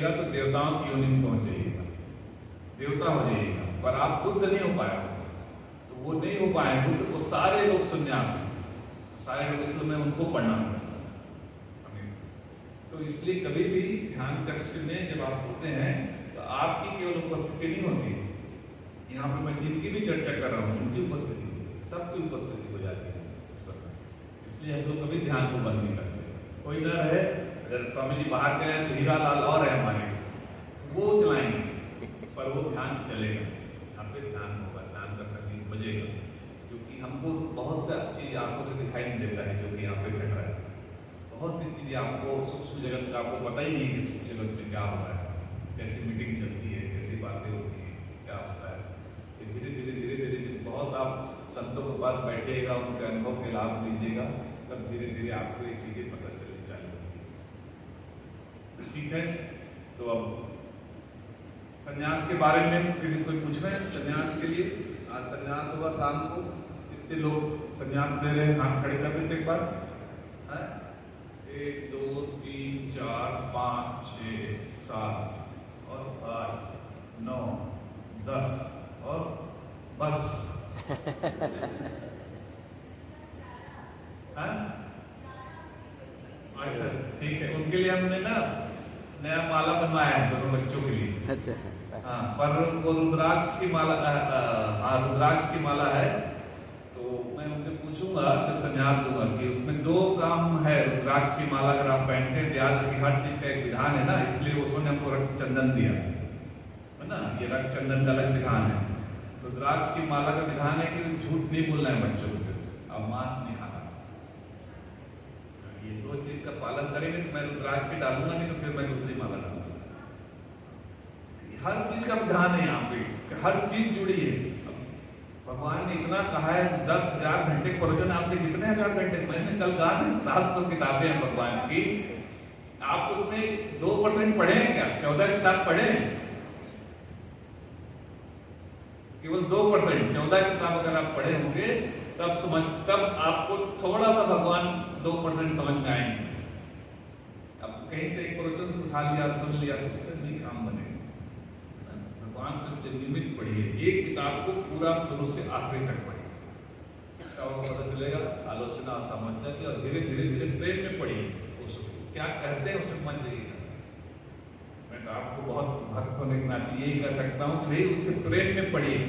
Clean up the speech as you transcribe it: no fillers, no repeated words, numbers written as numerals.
बनेगा तो देवताओं की योनि में पहुंच जाइएगा, देवता हो जाइएगा। पर आप बुद्ध नहीं हो पाए, तो वो नहीं हो पाए बुद्ध को सारे लोग सुनने आते हैं, सारे लोग इसलिए मैं उनको पढ़ना हमेशा। तो इसलिए कभी भी ध्यान कक्ष में जब आप होते हैं तो आपकी केवल उपस्थिति नहीं होती, यहाँ पर मैं जिनकी भी चर्चा कर रहा हूँ उनकी उपस्थिति होती है, सबकी उपस्थिति हो जाती है उस समय। इसलिए हम लोग कभी ध्यान को बंद नहीं करते। कोई न रहे, अगर स्वामी जी बाहर गए तो हीरा लाल और है हमारे, वो चलाएंगे पर वो ध्यान चलेगा, यहाँ पे ध्यान होगा, ध्यान का संगीत बजेगा। क्योंकि हमको बहुत सा चीज आंखों से दिखाई नहीं देता है जो कि यहाँ पे घट रहा है। बहुत सी चीजें आपको सूक्ष्म जगत का आपको पता ही नहीं है कि सूक्ष्म जगत में क्या हो रहा है, कैसी मीटिंग चलती है, कैसी बातें होती है, क्या होता है। धीरे धीरे धीरे धीरे बहुत आप संतों के पास बैठिएगा, उनके अनुभव के लाभ लीजिएगा, तब धीरे धीरे आपको ये चीजें पता चलनी चाहिए। ठीक है, तो अब संन्यास के बारे में किसी को पूछ रहे हैं? संन्यास के लिए आज संन्यास होगा शाम को, कितने लोग संन्यास दे रहे हैं? हाथ खड़े कर देते एक बार। 1 2 3 4 5 6 7 और 8 9 10 और बस। अच्छा ठीक है, उनके लिए हमने ना नया माला बनवाया है दोनों बच्चों के लिए। अच्छा हाँ, पर वो रुद्राक्ष की माला, हाँ रुद्राक्ष की माला है। तो मैं उनसे पूछूंगा जब संन्यास दूंगा कि उसमें 2 काम है। रुद्राक्ष की माला अगर आप पहनते हैं, याद रखिए हर चीज का एक विधान है ना, इसलिए उसने हमको रक्त चंदन दिया है ना, ये रक्त चंदन का अलग विधान है। रुद्राक्ष की माला का विधान है कि झूठ नहीं बोलना है बच्चों को, अब मांस नहीं खाना। ये 2 चीज का पालन करेंगे तो मैं रुद्राक्ष की डालूंगा, नहीं तो फिर मैं दूसरी माला डालूंगा। हर चीज का विधान है यहाँ पे, हर चीज जुड़ी है। भगवान ने इतना कहा है 10,000 घंटे प्रवचन, आपने कितने हजार घंटे? मैंने कल कहा था 700 किताबें हैं भगवान की, आप उसमें 2% पढ़े हैं क्या? 14 किताब पढ़े हैं? केवल 2%, 14 किताब अगर आप पढ़े होंगे तब आपको थोड़ा सा भगवान 2% समझ में आएंगे। अब कहीं से एक प्रवचन उठा लिया, सुन लिया तो उससे नहीं काम बनेगा। भगवान का नियमित पढ़िए, एक किताब को पूरा शुरू से आखिरी तक पढ़िए, आपको पता चलेगा आलोचना समझना की। और धीरे धीरे धीरे प्रेम में पढ़िए, उसको क्या कहते हैं उसमें मन जाइएगा। मैं तो आपको बहुत भक्त होने के नाते यही कह सकता हूँ कि भाई उसके प्रेम में पढ़िए।